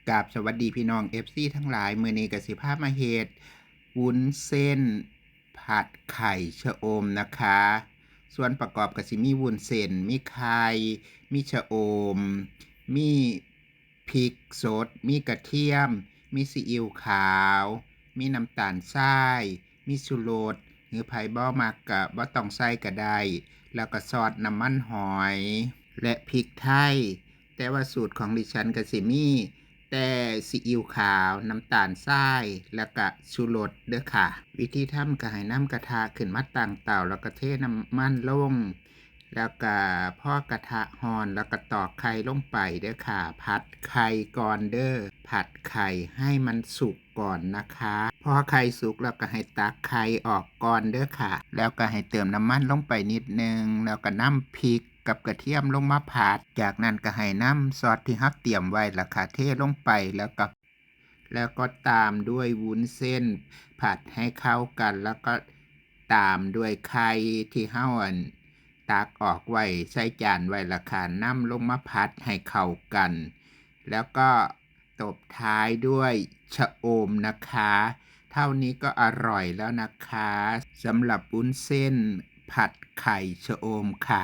กราบสวัสดีพี่น้อง FC ทั้งหลายมื้อนี้ก็สิพามาเฮ็ดวุ้นเส้นผัดไข่ชะอมนะคะ ส่วนประกอบก็สิมีวุ้นเส้นมีไข่มีชะอมมีพริกสดมีกระเทียมมีซีอิ๊วขาวมีน้ำตาลทรายมีชูรสหรือไผบ่มักก็บ่ต้องใส่ก็ได้แล้วก็ซอสน้ำมันหอยและพริกไทยแต่ว่าสูตรของดิฉันก็สิมีแต่ซีอิ๊วขาวน้ำตาลทรายแล้วก็ชูรสเด้อค่ะวิธีทำก็ให้นำกระทะขึ้นมาตั้งเตาแล้วก็เทน้ำมันลงแล้วก็พอกระทะร้อนแล้วก็ตอกไข่ลงไปเด้อค่ะผัดไข่ก่อนเด้อผัดไข่ให้มันสุกก่อนนะคะพอไข่สุกแล้วก็ให้ตักไข่ออกก่อนเด้อค่ะแล้วก็ให้เติมน้ำมันลงไปนิดนึงแล้วก็นำพริกกับกระเทียมลงมาผัดจากนั้นก็ให้น้ำซอสที่เราเตรียมไว้ล่ะค่ะเทลงไปแล้วก็ตามด้วยวุ้นเส้นผัดให้เข้ากันแล้วก็ตามด้วยไข่ที่เฮาตักออกไว้ใส่จานไว้ล่ะค่ะนำลงมาผัดให้เข้ากันแล้วก็ตบท้ายด้วยชะอมนะคะเท่านี้ก็อร่อยแล้วนะคะสำหรับวุ้นเส้นผัดไข่ชะอมค่ะ